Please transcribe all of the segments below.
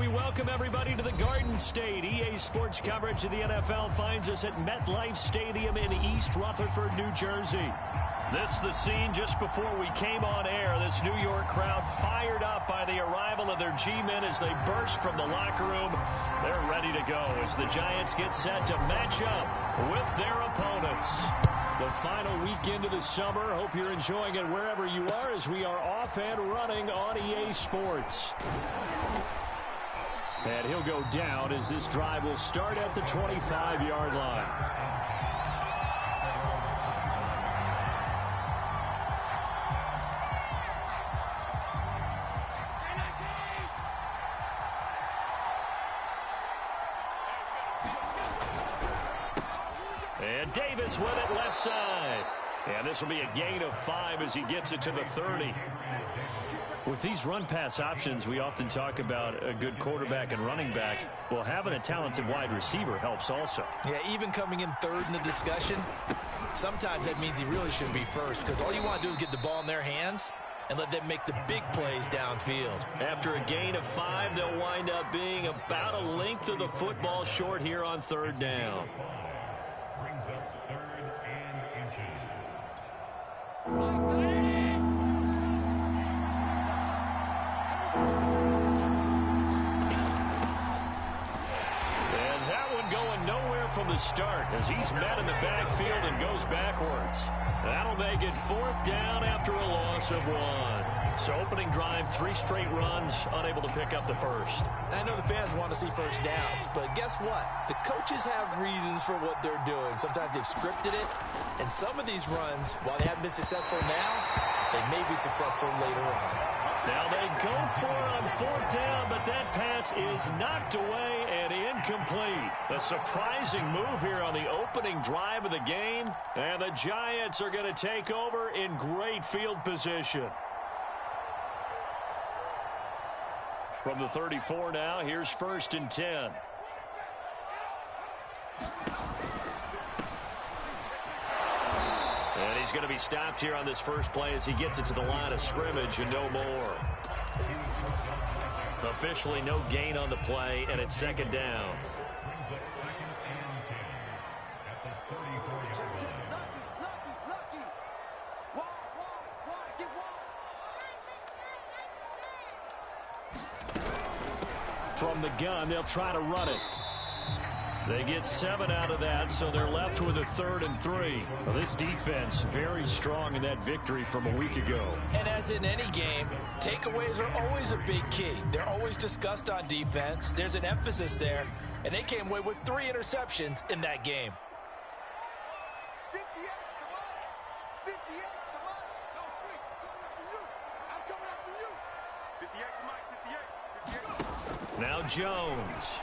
we welcome everybody to the Garden State. EA Sports coverage of the NFL finds us at MetLife Stadium in East Rutherford, New Jersey. This is the scene just before we came on air. This New York crowd fired up by the arrival of their G-men as they burst from the locker room. They're ready to go as the Giants get set to match up with their opponents. The final weekend of the summer. Hope you're enjoying it wherever you are as we are off and running on EA Sports. And he'll go down as this drive will start at the 25-yard line. And Davis with it left side. And this will be a gain of 5 as he gets it to the 30. With these run-pass options, we often talk about a good quarterback and running back. Well, having a talented wide receiver helps also. Yeah, even coming in third in the discussion, sometimes that means he really should be first because all you want to do is get the ball in their hands and let them make the big plays downfield. After a gain of 5, they'll wind up being about a length of the football short here on third down. Brings up 3rd and inches. From the start as he's met in the backfield and goes backwards. That'll make it 4th down after a loss of 1. So opening drive, 3 straight runs, unable to pick up the first. I know the fans want to see first downs, but guess what? The coaches have reasons for what they're doing. Sometimes they've scripted it, and some of these runs, while they haven't been successful now, they may be successful later on. Now they go for it on 4th down, but that pass is knocked away and incomplete. A surprising move here on the opening drive of the game, and the Giants are going to take over in great field position. From the 34 now, here's 1st and 10. And he's going to be stopped here on this first play as he gets it to the line of scrimmage and no more. So officially no gain on the play, and it's 2nd down. From the gun, they'll try to run it. They get 7 out of that, so they're left with a 3rd and 3. Well, this defense very strong in that victory from a week ago. And as in any game, takeaways are always a big key. They're always discussed on defense. There's an emphasis there, and they came away with 3 interceptions in that game. 58, come on. 58, come on. No, Street, I'm coming after you. I'm coming after you. 58, come on, 58. Now Jones.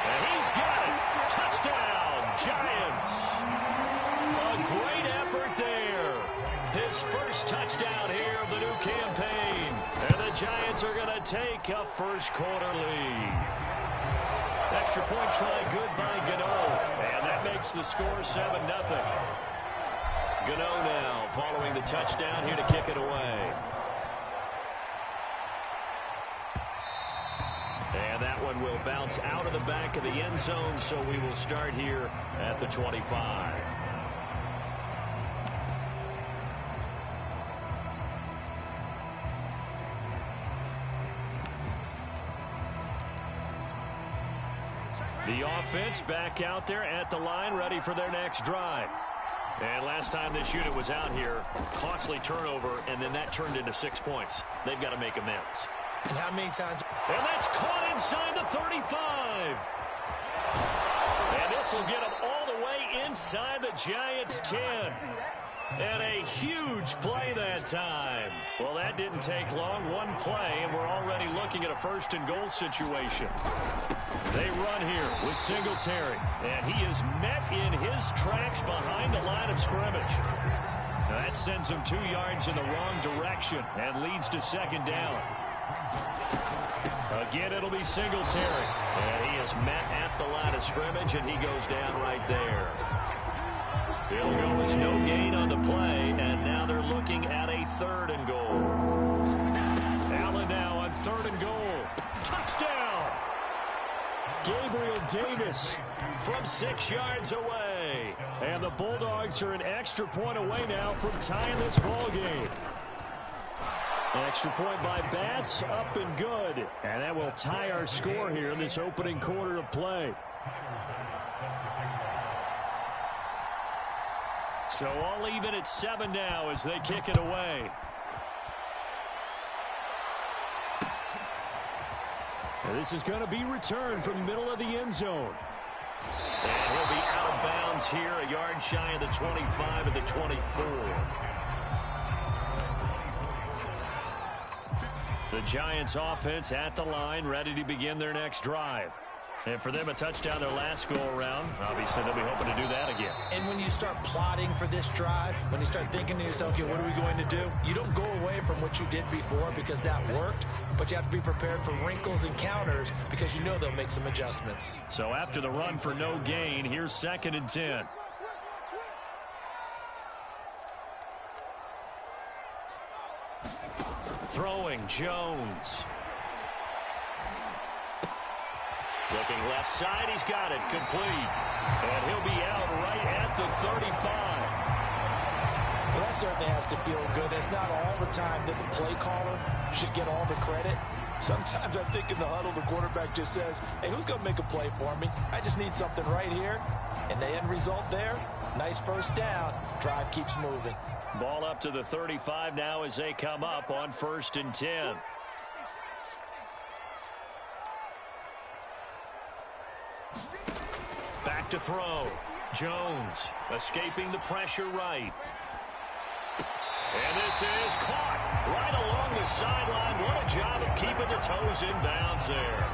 And he's got it. Touchdown, Giants. A great effort there. His first touchdown here of the new campaign. And the Giants are going to take a first-quarter lead. Extra point try good by Gano. And that makes the score 7-0. Gano now following the touchdown here to kick it away. And that one will bounce out of the back of the end zone, so we will start here at the 25. The offense back out there at the line, ready for their next drive. And last time this unit was out here, costly turnover, and then that turned into 6 points. They've got to make amends. And how many times? And that's caught inside the 35. And this will get them all the way inside the Giants' 10. And a huge play that time. Well, that didn't take long. One play, and we're already looking at a 1st and goal situation. They run here with Singletary. And he is met in his tracks behind the line of scrimmage. Now that sends him 2 yards in the wrong direction and leads to 2nd down. Again, it'll be Singletary. And he is met at the line of scrimmage, and he goes down right there. He'll go as no gain on the play, and now they're looking at a 3rd and goal. Allen now on 3rd and goal. Gabriel Davis from 6 yards away. And the Bulldogs are an extra point away now from tying this ball game. Extra point by Bass, up and good. And that will tie our score here in this opening quarter of play. So all even at 7 now as they kick it away. And this is going to be returned from the middle of the end zone. And he'll be out of bounds here, a yard shy of the 25 of the 24. The Giants offense at the line, ready to begin their next drive. And for them, a touchdown their last go-around. Obviously, they'll be hoping to do that again. And when you start plotting for this drive, when you start thinking to yourself, okay, what are we going to do? You don't go away from what you did before because that worked, but you have to be prepared for wrinkles and counters because you know they'll make some adjustments. So after the run for no gain, here's 2nd and 10. Throwing, Jones. Looking left side, he's got it, complete. And he'll be out right at the 35. Well, that certainly has to feel good. It's not all the time that the play caller should get all the credit. Sometimes I think in the huddle, the quarterback just says, hey, who's going to make a play for me? I just need something right here. And the end result there, nice first down. Drive keeps moving. Ball up to the 35 now as they come up on 1st and 10. Back to throw. Jones escaping the pressure right. And this is caught right along the sideline. What a job of keeping the toes in bounds there.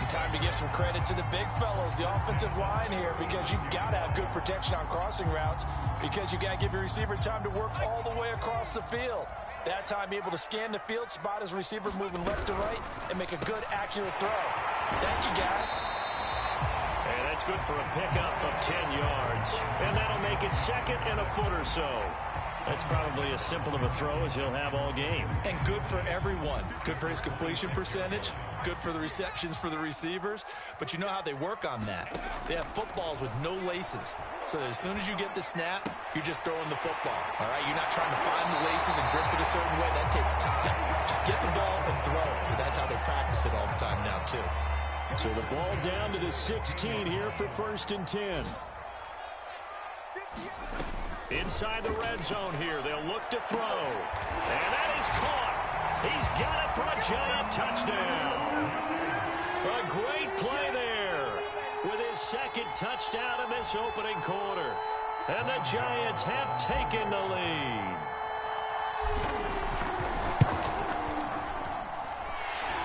Time to give some credit to the big fellows, the offensive line here, because you've got to have good protection on crossing routes because you got to give your receiver time to work all the way across the field. That time, able to scan the field, spot his receiver moving left to right, and make a good, accurate throw. Thank you, guys. And that's good for a pickup of 10 yards. And that'll make it 2nd and a foot or so. That's probably as simple of a throw as he'll have all game. And good for everyone. Good for his completion percentage. Good for the receptions for the receivers. But you know how they work on that. They have footballs with no laces. So as soon as you get the snap, you're just throwing the football. All right? You're not trying to find the laces and grip it a certain way. That takes time. Just get the ball and throw it. So that's how they practice it all the time now, too. So the ball down to the 16 here for 1st and 10. Inside the red zone here. They'll look to throw. And that is caught. He's got it for a Giant touchdown. A great play there with his 2nd touchdown in this opening quarter. And the Giants have taken the lead.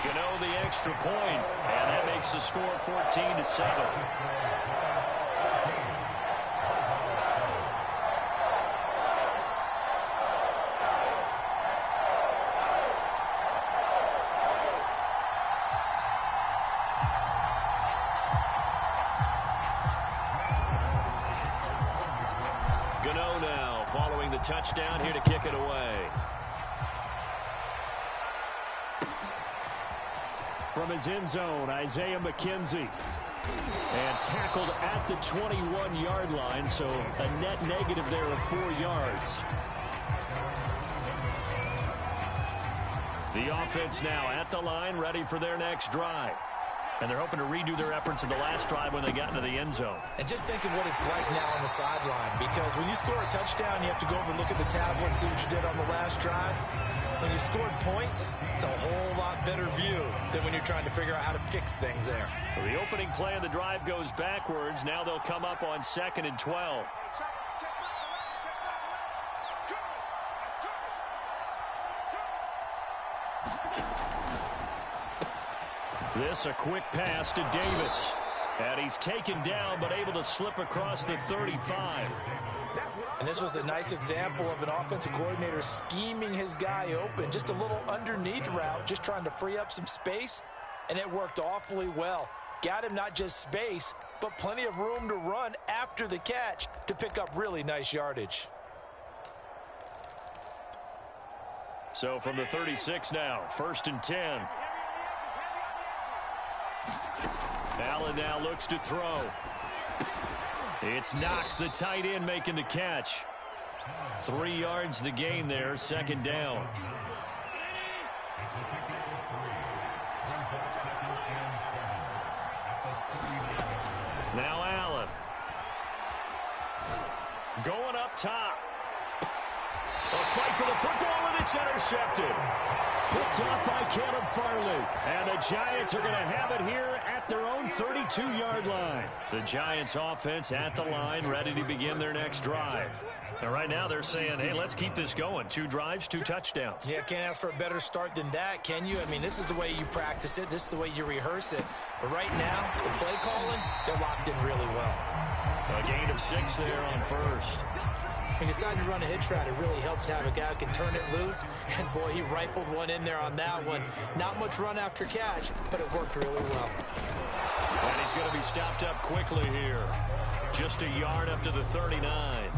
Gano the extra point, and that makes the score 14-7. Gano now following the touchdown here to kick it away. From his end zone, Isaiah McKenzie. And tackled at the 21-yard line, so a net negative there of 4 yards. The offense now at the line, ready for their next drive. And they're hoping to redo their efforts in the last drive when they got into the end zone. And just think of what it's like now on the sideline, because when you score a touchdown, you have to go over and look at the tablet and see what you did on the last drive. When you scored points, it's a whole lot better view than when you're trying to figure out how to fix things there. So the opening play of the drive goes backwards. Now they'll come up on 2nd and 12. This a quick pass to Davis. And he's taken down but able to slip across the 35. And this was a nice example of an offensive coordinator scheming his guy open. Just a little underneath route, just trying to free up some space. And it worked awfully well. Got him not just space, but plenty of room to run after the catch to pick up really nice yardage. So from the 36 now, 1st and 10. Allen now looks to throw. It's Knox, the tight end, making the catch. 3 yards the gain there, second down. Now Allen. Going up top. A fight for the football, and it's intercepted. Picked off by Caleb Farley. And the Giants are going to have it here at their own 32-yard line. The Giants offense at the line, ready to begin their next drive. And right now they're saying, hey, let's keep this going. 2 drives, 2 touchdowns. Yeah, can't ask for a better start than that, can you? I mean, this is the way you practice it. This is the way you rehearse it. But right now, the play calling, they're locked in really well. A gain of 6 there on first. He decided to run a hitch route. It really helps to have a guy who can turn it loose. And, boy, he rifled one in there on that one. Not much run after catch, but it worked really well. And he's going to be stopped up quickly here. Just a yard up to the 39.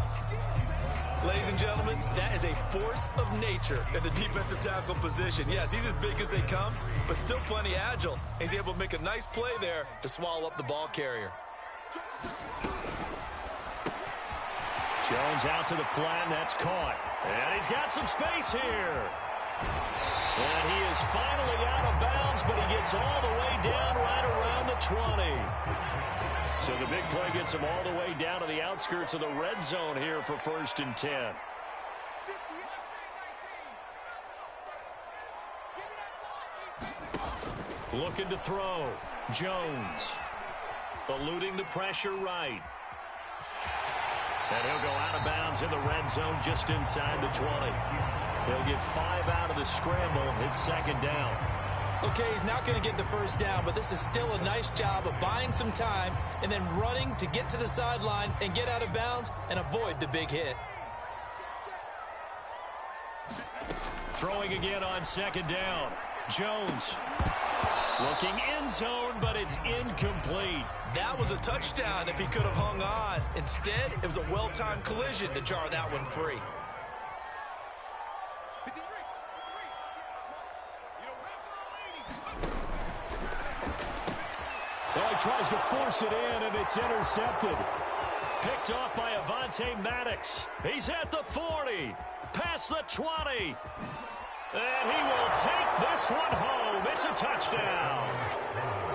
Ladies and gentlemen, that is a force of nature in the defensive tackle position. Yes, he's as big as they come, but still plenty agile. He's able to make a nice play there to swallow up the ball carrier. Jones out to the flat, and that's caught. And he's got some space here. And he is finally out of bounds, but he gets all the way down right around the 20. So the big play gets him all the way down to the outskirts of the red zone here for 1st and 10. Looking to throw. Jones. Eluding the pressure right. And he'll go out of bounds in the red zone just inside the 20. He'll get 5 out of the scramble. It's second down. Okay, he's not going to get the first down, but this is still a nice job of buying some time and then running to get to the sideline and get out of bounds and avoid the big hit. Throwing again on second down. Jones looking end zone, but it's incomplete. That was a touchdown if he could have hung on. Instead, it was a well-timed collision to jar that one free. Well, he tries to force it in, and it's intercepted. Picked off by Avonte Maddox. He's at the 40, past the 20. And he will take this one home. It's a touchdown.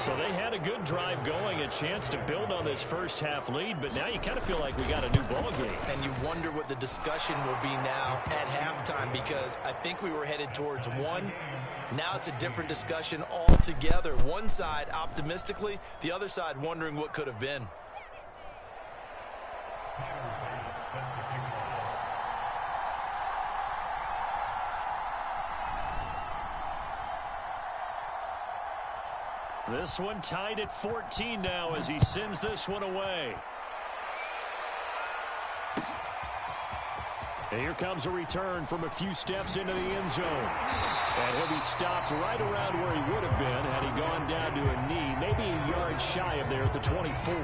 So they had a good drive going, a chance to build on this first half lead, but now you kind of feel like we got a new ball game. And you wonder what the discussion will be now at halftime, because I think we were headed towards one. Now it's a different discussion altogether. One side optimistically, the other side wondering what could have been. This one tied at 14 now as he sends this one away. And here comes a return from a few steps into the end zone. And he'll be stopped right around where he would have been had he gone down to a knee, maybe a yard shy of there at the 24.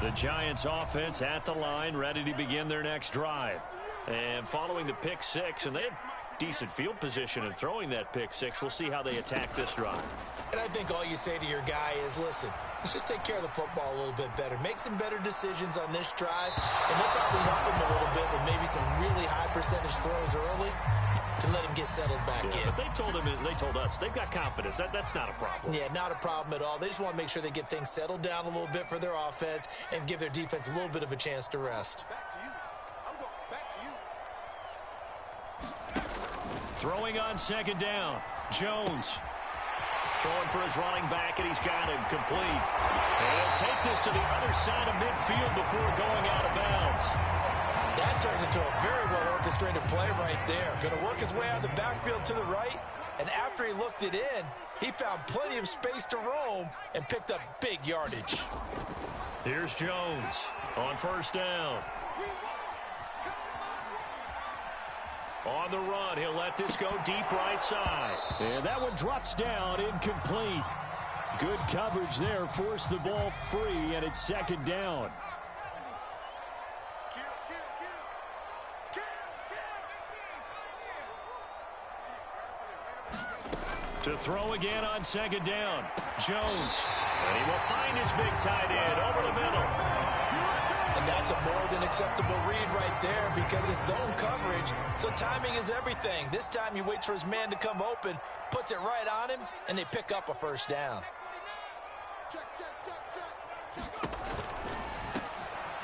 The Giants offense at the line, ready to begin their next drive. And following the pick six, and they had decent field position in throwing that pick six. We'll see how they attack this drive. And I think all you say to your guy is, listen, let's just take care of the football a little bit better. Make some better decisions on this drive, and they'll probably help him a little bit with maybe some really high percentage throws early to let him get settled back in. But they told us they've got confidence. That's not a problem. Yeah, not a problem at all. They just want to make sure they get things settled down a little bit for their offense and give their defense a little bit of a chance to rest. Back to you. I'm going back to you. Throwing on second down. Jones throwing for his running back, and he's got him complete. And he'll take this to the other side of midfield before going out of bounds. That turns into a very well-orchestrated play right there. Going to work his way out of the backfield to the right, and after he looked it in, he found plenty of space to roam and picked up big yardage. Here's Jones on first down. On the run, he'll let this go deep right side. And that one drops down, incomplete. Good coverage there, forced the ball free, and it's second down. To throw again on second down. Jones. And he will find his big tight end over the middle. And that's a more than acceptable read right there because it's zone coverage, so timing is everything. This time he waits for his man to come open, puts it right on him, and they pick up a first down.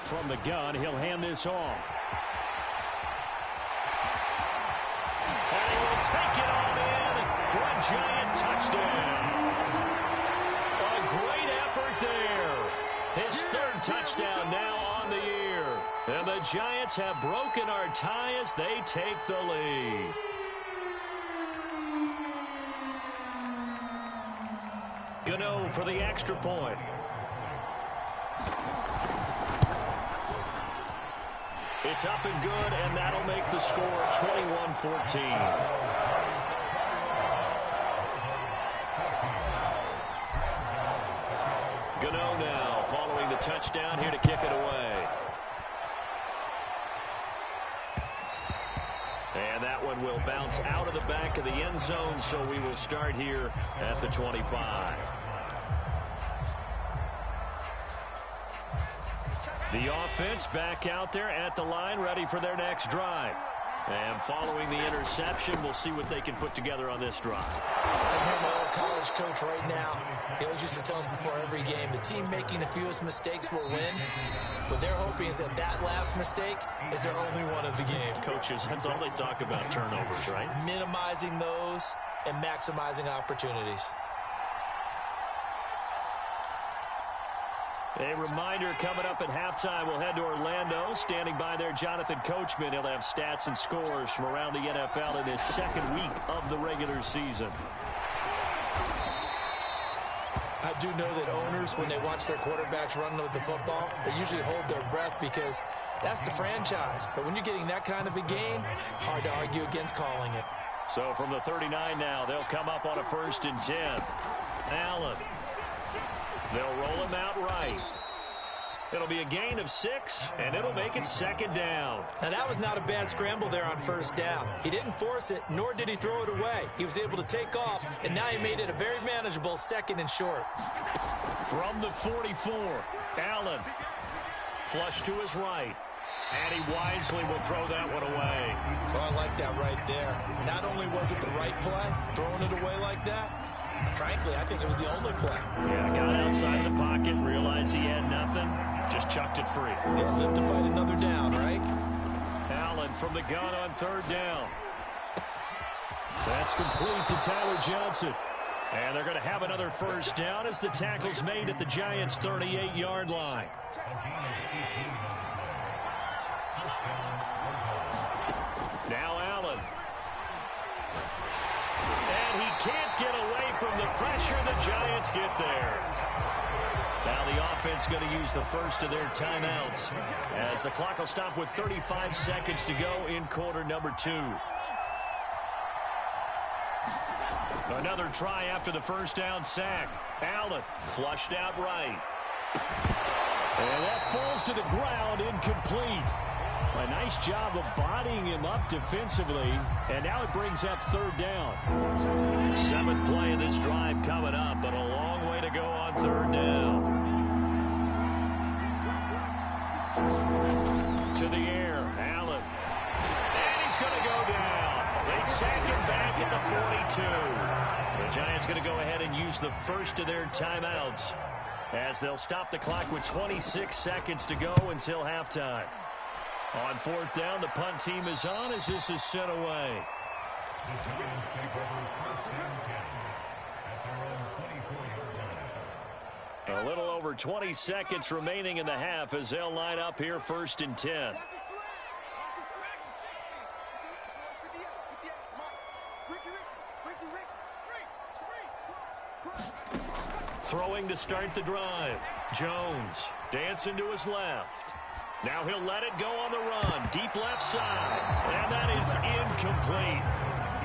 From the gun, he'll hand this off. And he will take it on in for a giant touchdown. A great effort there. His third touchdown now on the year. And the Giants have broken our tie as they take the lead. Gano for the extra point. It's up and good, and that'll make the score 21-14. Gano now following the touchdown here to kick it away. And that one will bounce out of the back of the end zone, so we will start here at the 25. The offense back out there at the line, ready for their next drive. And following the interception, we'll see what they can put together on this drive. I hear my old college coach right now. He always used to tell us before every game, the team making the fewest mistakes will win. What they're hoping is that that last mistake is their only one of the game. Coaches, that's all they talk about, turnovers, right? Minimizing those and maximizing opportunities. A reminder coming up at halftime, we'll head to Orlando. Standing by there, Jonathan Coachman. He'll have stats and scores from around the NFL in his second week of the regular season. I do know that owners, when they watch their quarterbacks run with the football, they usually hold their breath because that's the franchise. But when you're getting that kind of a game, hard to argue against calling it. So from the 39 now, they'll come up on a 1st and 10. Allen. They'll roll him out right. It'll be a gain of 6, and it'll make it 2nd down. Now, that was not a bad scramble there on 1st down. He didn't force it, nor did he throw it away. He was able to take off, and now he made it a very manageable 2nd and short. From the 44, Allen. Flush to his right. And he wisely will throw that one away. Oh, I like that right there. Not only was it the right play, throwing it away like that, frankly, I think it was the only play. Yeah, got outside of the pocket, realized he had nothing, just chucked it free. Yeah, live to fight another down, right? Allen from the gun on 3rd down. That's complete to Tyler Johnson. And they're going to have another 1st down as the tackle's made at the Giants' 38-yard line. Now Allen. And he can't get away from the pressure. The Giants get there. Now the offense going to use the first of their timeouts as the clock will stop with 35 seconds to go in quarter number 2. Another try after the 1st down sack. Allen flushed out right. And that falls to the ground, incomplete. A nice job of bodying him up defensively. And now it brings up 3rd down. 7th play of this drive coming up, but a long way to go on 3rd down. To the air, Allen. And he's going to go down. They sack him back at the 42. The Giants going to go ahead and use the first of their timeouts as they'll stop the clock with 26 seconds to go until halftime. On 4th down, the punt team is on as this is sent away. A little over 20 seconds remaining in the half as they'll line up here 1st and 10. Throwing to start the drive. Jones dancing to his left. Now he'll let it go on the run. Deep left side. And that is incomplete.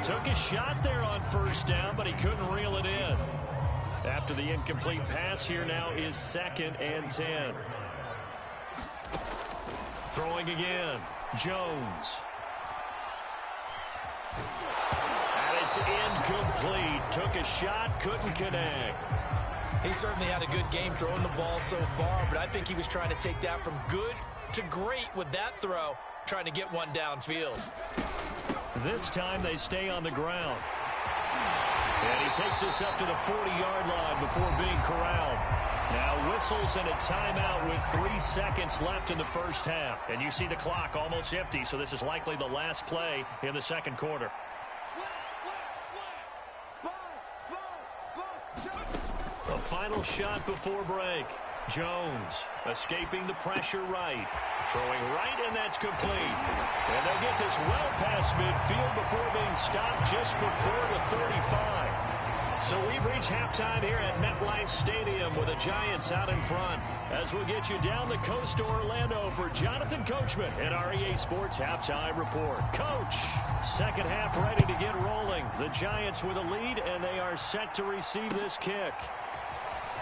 Took a shot there on 1st down, but he couldn't reel it in. After the incomplete pass, here now is 2nd and 10. Throwing again. Jones. And it's is incomplete. Took a shot, couldn't connect. He certainly had a good game throwing the ball so far, but I think he was trying to take that from good to great with that throw, trying to get one downfield. This time they stay on the ground. And he takes this up to the 40-yard line before being corralled. Now whistles and a timeout with 3 seconds left in the first half. And you see the clock almost empty, so this is likely the last play in the second quarter. The final shot before break. Jones escaping the pressure right. Throwing right, and that's complete. And they get this well past midfield before being stopped just before the 35. So we've reached halftime here at MetLife Stadium with the Giants out in front. As we'll get you down the coast to Orlando for Jonathan Coachman and our EA Sports Halftime Report. Coach, second half ready to get rolling. The Giants with a lead, and they are set to receive this kick.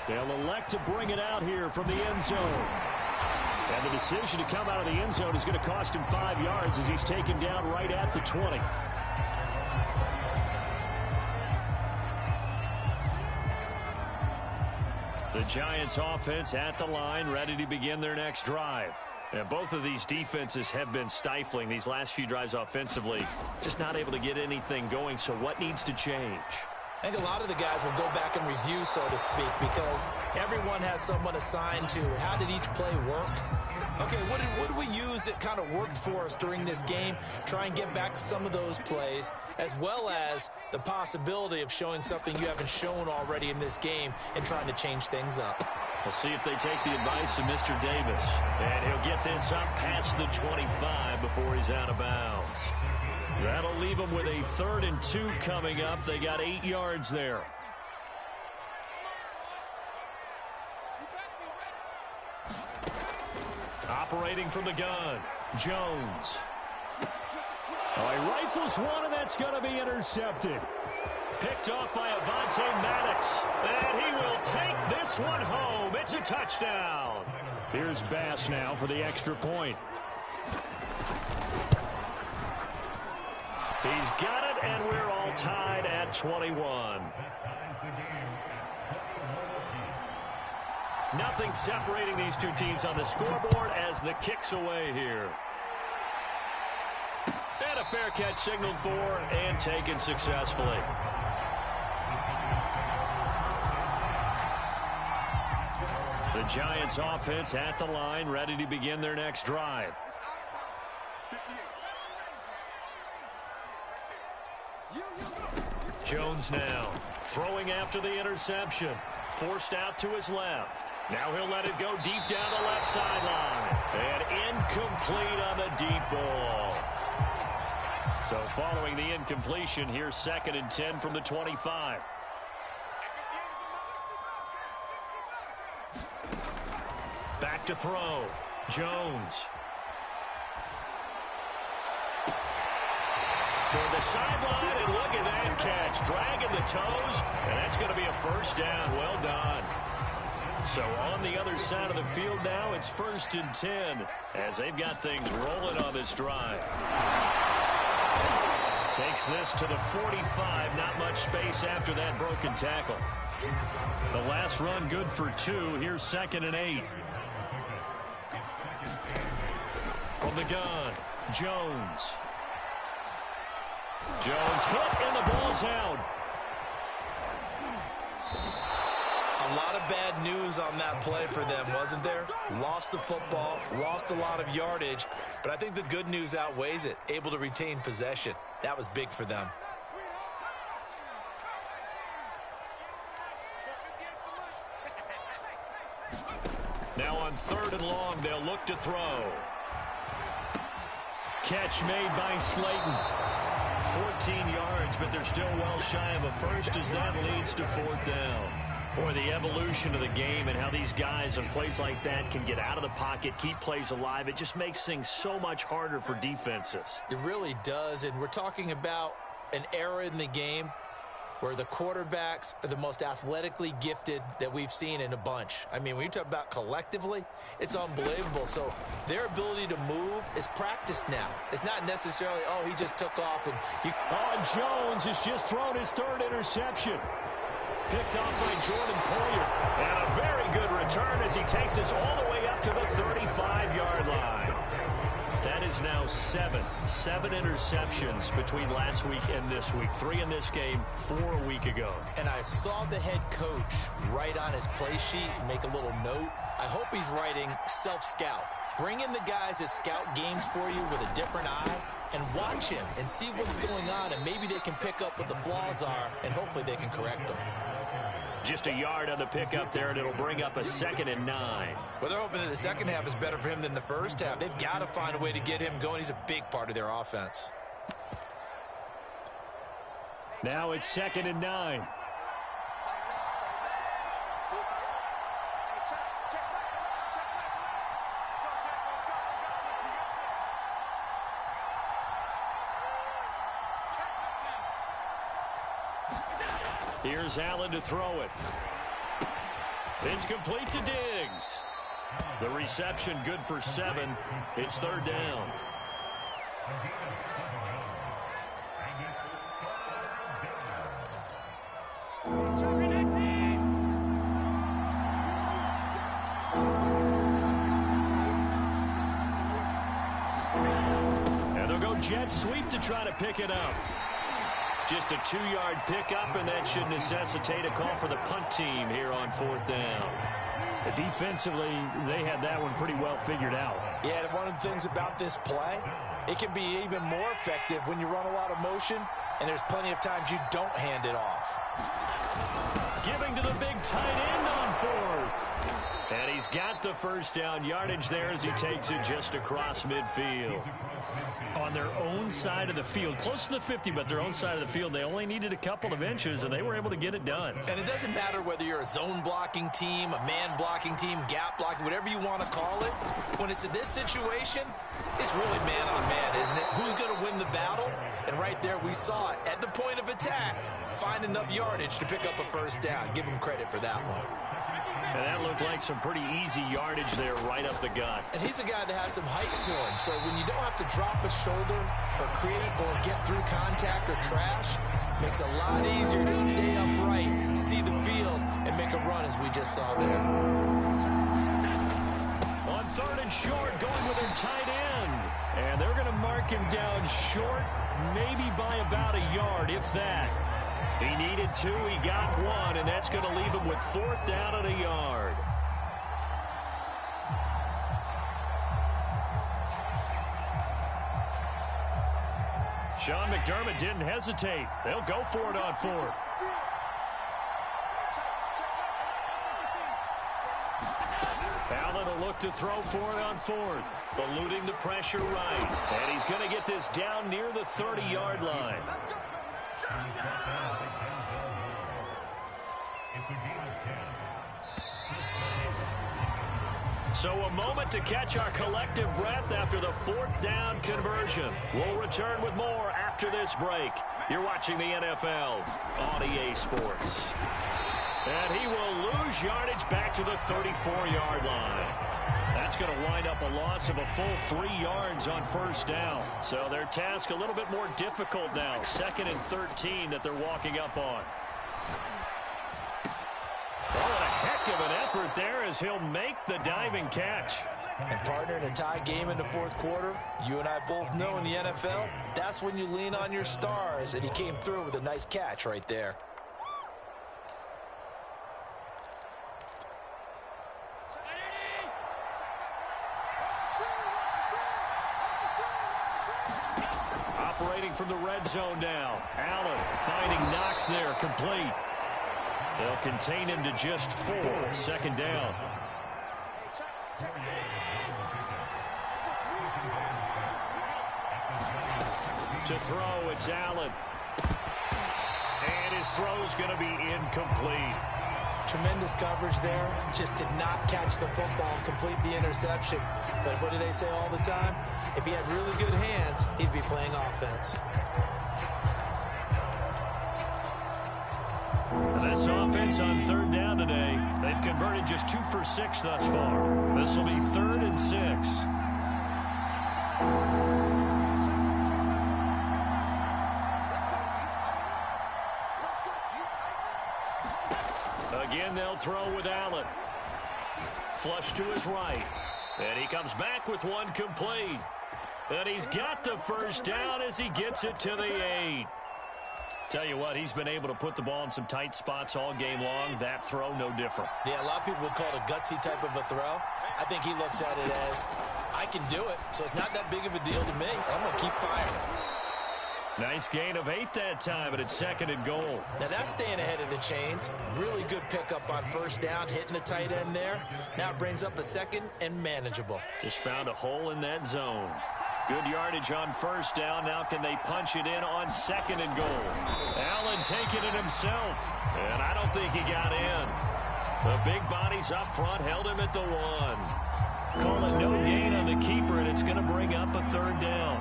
They'll elect to bring it out here from the end zone. And the decision to come out of the end zone is going to cost him 5 yards as he's taken down right at the 20. The Giants offense at the line, ready to begin their next drive. And both of these defenses have been stifling these last few drives offensively. Just not able to get anything going, so what needs to change? I think a lot of the guys will go back and review, so to speak, because everyone has someone assigned to how did each play work. Okay, what did we use that kind of worked for us during this game? Try and get back to some of those plays, as well as the possibility of showing something you haven't shown already in this game and trying to change things up. We'll see if they take the advice of Mr. Davis. And he'll get this up past the 25 before he's out of bounds. That'll leave them with a 3rd and 2 coming up. They got 8 yards there. Operating from the gun, Jones. Oh, he rifles one, and that's going to be intercepted. Picked off by Avonte Maddox, and he will take this one home. It's a touchdown. Here's Bass now for the extra point. He's got it, and we're all tied at 21. Nothing separating these two teams on the scoreboard as the kick's away here. And a fair catch signaled for and taken successfully. The Giants offense at the line, ready to begin their next drive. Jones now throwing after the interception. Forced out to his left. Now he'll let it go deep down the left sideline. And incomplete on the deep ball. So following the incompletion, here's 2nd and 10 from the 25. Back to throw. Jones. Toward the sideline, and look at that catch. Dragging the toes, and that's going to be a first down. Well done. So on the other side of the field now, it's 1st and 10 as they've got things rolling on this drive. Takes this to the 45. Not much space after that broken tackle. The last run good for 2. Here's 2nd and 8. From the gun, Jones. Jones hit, and the ball's out. A lot of bad news on that play for them, wasn't there? Lost the football, lost a lot of yardage, but I think the good news outweighs it. Able to retain possession. That was big for them. Now on 3rd and long, they'll look to throw. Catch made by Slayton. 14 yards, but they're still well shy of a first as that leads to 4th down. Boy, the evolution of the game and how these guys on plays like that can get out of the pocket, keep plays alive, it just makes things so much harder for defenses. It really does, and we're talking about an era in the game where the quarterbacks are the most athletically gifted that we've seen in a bunch. I mean, when you talk about collectively, it's unbelievable. So their ability to move is practiced now. It's not necessarily, oh, he just took off and Jones has just thrown his third interception. Picked off by Jordan Poyer. And a very good return as he takes us all the way up to the 35-yard line. That is now seven interceptions between last week and this week. 3 in this game, 4 a week ago. And I saw the head coach write on his play sheet and make a little note. I hope he's writing self-scout. Bring in the guys that scout games for you with a different eye and watch him and see what's going on, and maybe they can pick up what the flaws are, and hopefully they can correct them. Just a yard on the pickup there, and it'll bring up a 2nd and 9. Well, they're hoping that the second half is better for him than the first half. They've got to find a way to get him going. He's a big part of their offense. Now it's 2nd and 9. Here's Allen to throw it. It's complete to Diggs. The reception good for 7. It's 3rd down. And they'll go jet sweep to try to pick it up. Just a 2-yard pickup, and that should necessitate a call for the punt team here on 4th down. Defensively, they had that one pretty well figured out. Yeah, and one of the things about this play, it can be even more effective when you run a lot of motion, and there's plenty of times you don't hand it off. Giving to the big tight end on 4th. And he's got the first down yardage there as he takes it just across midfield. On their own side of the field, close to the 50, but their own side of the field, they only needed a couple of inches, and they were able to get it done. And it doesn't matter whether you're a zone blocking team, a man blocking team, gap blocking, whatever you want to call it. When it's in this situation, it's really man on man, isn't it? Who's going to win the battle? And right there, we saw it. At the point of attack, find enough yardage to pick up a first down. Give him credit for that one. And that looked like some pretty easy yardage there right up the gut. And he's a guy that has some height to him. So when you don't have to drop a shoulder or create or get through contact or trash, makes it a lot easier to stay upright, see the field, and make a run as we just saw there. On 3rd and short, going with their tight end. And they're going to mark him down short, maybe by about a yard, if that. He needed 2, he got 1, and that's going to leave him with 4th down and a yard. Sean McDermott didn't hesitate. They'll go for it on 4th. Allen will look to throw for it on 4th. Eluding the pressure right. And he's going to get this down near the 30-yard line. So a moment to catch our collective breath after the 4th down conversion. We'll return with more after this break. You're watching the NFL on EA Sports. And he will lose yardage back to the 34-yard line. That's going to wind up a loss of a full 3 yards on 1st down. So their task a little bit more difficult now. 2nd and 13 that they're walking up on. Oh, what a heck of an effort there as he'll make the diving catch. And partner, in a tie game in the 4th quarter, you and I both know in the NFL, that's when you lean on your stars, and he came through with a nice catch right there. Operating from the red zone now. Allen finding Knox there, complete. They'll contain him to just 4. 2nd down. To throw, it's Allen. And his throw's going to be incomplete. Tremendous coverage there. Just did not catch the football and complete the interception. But what do they say all the time? If he had really good hands, he'd be playing offense. This offense on third down today, they've converted just 2 for 6 thus far. This will be 3rd and 6. Again, they'll throw with Allen. Flush to his right. And he comes back with one complete. And he's got the first down as he gets it to the 8. Tell you what, he's been able to put the ball in some tight spots all game long. That throw, no different. Yeah, a lot of people would call it a gutsy type of a throw. I think he looks at it as, I can do it, so it's not that big of a deal to me. I'm going to keep firing. Nice gain of 8 that time, but it's 2nd and goal. Now that's staying ahead of the chains. Really good pickup on first down, hitting the tight end there. Now it brings up a 2nd and manageable. Just found a hole in that zone. Good yardage on first down. Now can they punch it in on 2nd and goal? Allen taking it himself, and I don't think he got in. The big bodies up front held him at the 1. Call it no gain on the keeper, and it's going to bring up a 3rd down.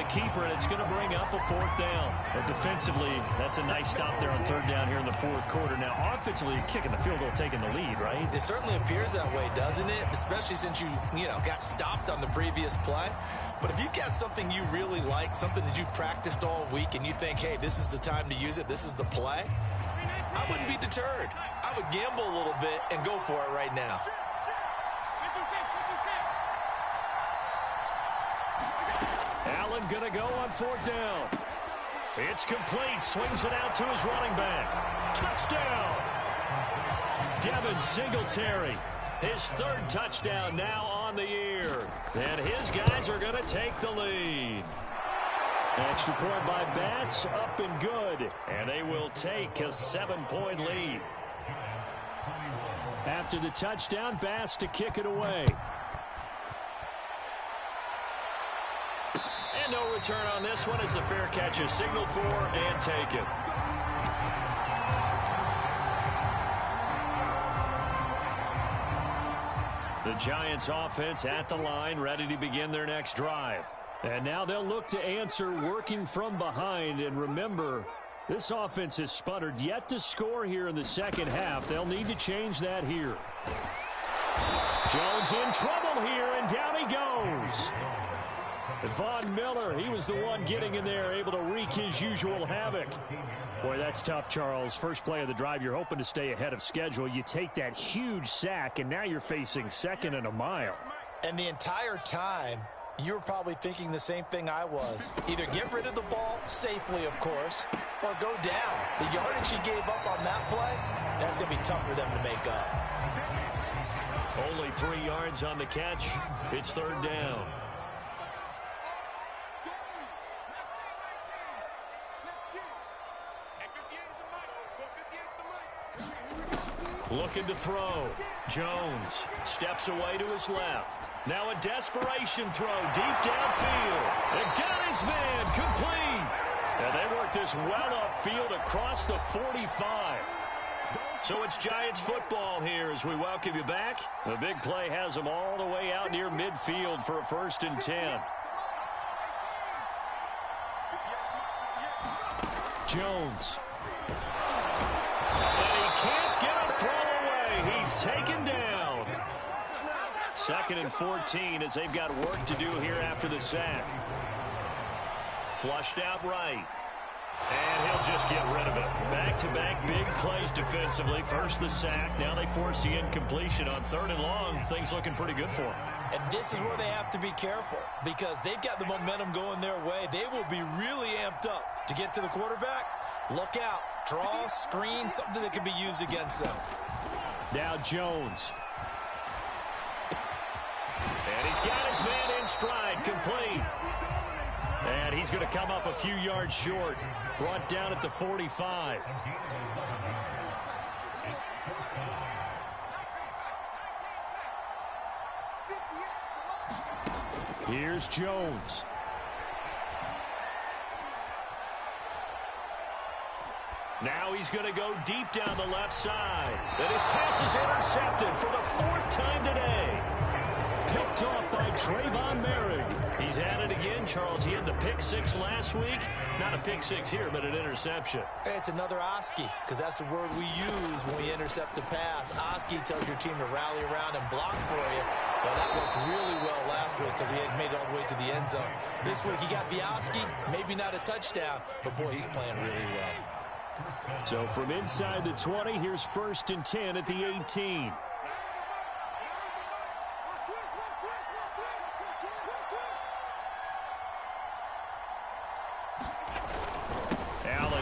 Keeper, and it's going to bring up a 4th down. But defensively, that's a nice stop there on 3rd down here in the 4th quarter. Now, offensively, kicking the field goal, taking the lead, right? It certainly appears that way, doesn't it? Especially since you got stopped on the previous play. But if you've got something you really like, something that you've practiced all week, and you think, hey, this is the time to use it, this is the play, I wouldn't be deterred. I would gamble a little bit and go for it right now. Allen going to go on 4th down. It's complete. Swings it out to his running back. Touchdown! Devin Singletary. His 3rd touchdown now on the year. And his guys are going to take the lead. Extra point by Bass, up and good. And they will take a 7-point lead. After the touchdown, Bass to kick it away. And no return on this one as the fair catch is signaled for and taken. The Giants offense at the line, ready to begin their next drive. And now they'll look to answer working from behind. And remember, this offense has sputtered yet to score here in the second half. They'll need to change that here. Jones in trouble here, and down he goes. Von Miller, he was the one getting in there, able to wreak his usual havoc. Boy, that's tough, Charles. First play of the drive, you're hoping to stay ahead of schedule. You take that huge sack, and now you're facing 2nd and a mile. And the entire time, you were probably thinking the same thing I was. Either get rid of the ball, safely, of course, or go down. The yardage he gave up on that play, that's going to be tough for them to make up. Only 3 yards on the catch. It's 3rd down. Looking to throw. Jones steps away to his left. Now a desperation throw deep downfield. And got his man complete. And they work this well upfield across the 45. So it's Giants football here as we welcome you back. The big play has them all the way out near midfield for a 1st and 10. Jones. And he can't get a throw away. He's taken down. 2nd and 14 as they've got work to do here after the sack. Flushed out right. And he'll just get rid of it. Back-to-back big plays defensively. First the sack. Now they force the incompletion on 3rd and long. Things looking pretty good for them. And this is where they have to be careful because they've got the momentum going their way. They will be really amped up to get to the quarterback. Look out. Draw, screen, something that can be used against them. Now Jones. And he's got his man in stride, complete. And he's going to come up a few yards short. Brought down at the 45. Here's Jones. Now he's going to go deep down the left side. And his pass is intercepted for the 4th time today. Picked off by Trayvon Merrick. He's at it again, Charles. He had the pick 6 last week. Not a pick 6 here, but an interception. Hey, it's another Oski, because that's the word we use when we intercept a pass. Oski tells your team to rally around and block for you. Well, that worked really well last week because he had made it all the way to the end zone. This week he got the Oski, maybe not a touchdown, but boy, he's playing really well. So from inside the 20, here's 1st and 10 at the 18.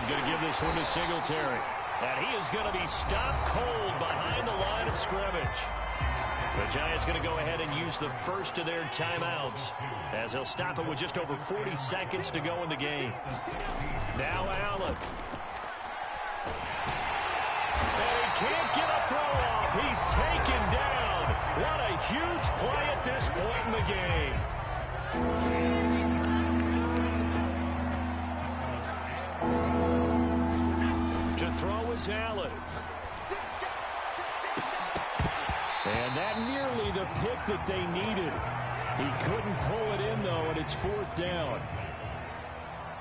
Going to give this one to Singletary. And he is going to be stopped cold behind the line of scrimmage. The Giants going to go ahead and use the first of their timeouts as they'll stop it with just over 40 seconds to go in the game. Now Allen. And he can't get a throw off. He's taken down. What a huge play at this point in the game. To throw is Allen. And that nearly the pick that they needed. He couldn't pull it in, though, and it's 4th down.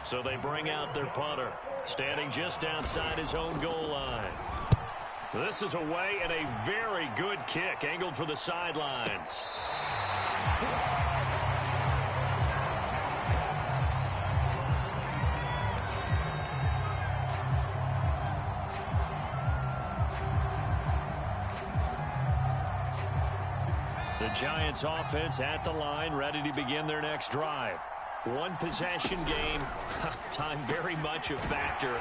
So they bring out their punter, standing just outside his own goal line. This is away and a very good kick, angled for the sidelines. The Giants offense at the line, ready to begin their next drive. One possession game. Time very much a factor.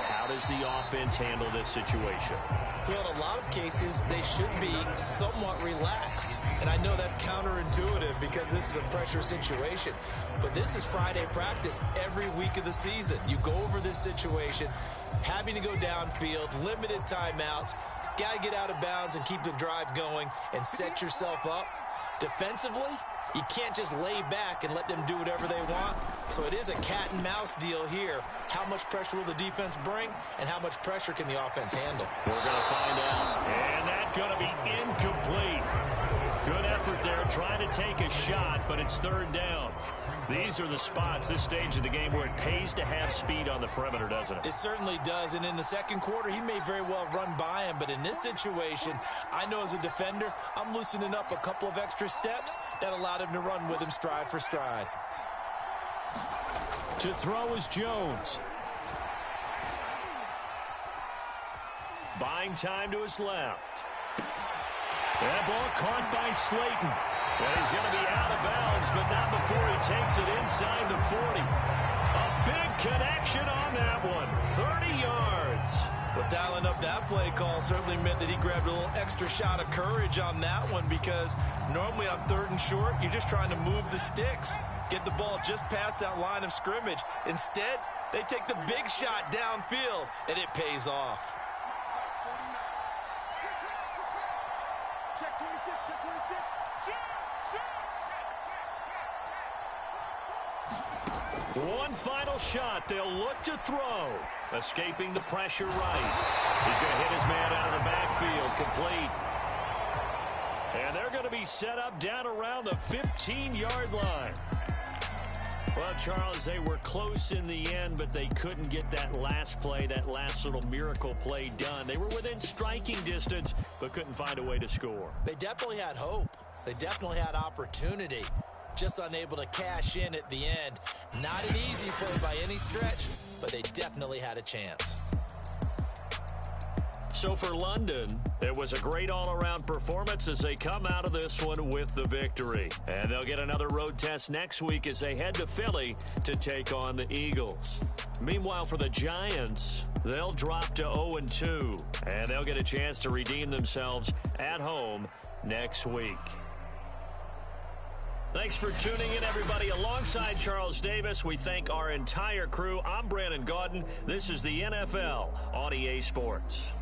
How does the offense handle this situation? Well, in a lot of cases, they should be somewhat relaxed. And I know that's counterintuitive because this is a pressure situation. But this is Friday practice every week of the season. You go over this situation, having to go downfield, limited timeouts, got to get out of bounds and keep the drive going and set yourself up. Defensively, you can't just lay back and let them do whatever they want. So it is a cat and mouse deal here. How much pressure will the defense bring, and how much pressure can the offense handle? We're going to find out. And that's going to be incomplete. Good effort there, trying to take a shot, but it's 3rd down. These are the spots, this stage of the game, where it pays to have speed on the perimeter, doesn't it? It certainly does, and in the second quarter, he may very well run by him, but in this situation, I know as a defender, I'm loosening up a couple of extra steps that allowed him to run with him stride for stride. To throw is Jones. Buying time to his left. That ball caught by Slayton. And he's going to be out of bounds, but not before he takes it inside the 40. A big connection on that one. 30 yards. Well, dialing up that play call certainly meant that he grabbed a little extra shot of courage on that one, because normally on 3rd and short, you're just trying to move the sticks, get the ball just past that line of scrimmage. Instead, they take the big shot downfield, and it pays off. Check 26, check 26. One final shot. They'll look to throw. Escaping the pressure right. He's going to hit his man out of the backfield. Complete. And they're going to be set up down around the 15-yard line. Well, Charles, they were close in the end, but they couldn't get that last play, that last little miracle play done. They were within striking distance, but couldn't find a way to score. They definitely had hope. They definitely had opportunity. Just unable to cash in at the end. Not an easy play by any stretch, but they definitely had a chance. So for London, it was a great all-around performance as they come out of this one with the victory. And they'll get another road test next week as they head to Philly to take on the Eagles. Meanwhile, for the Giants, they'll drop to 0-2, and they'll get a chance to redeem themselves at home next week. Thanks for tuning in, everybody. Alongside Charles Davis, we thank our entire crew. I'm Brandon Gaudin. This is the NFL on EA Sports.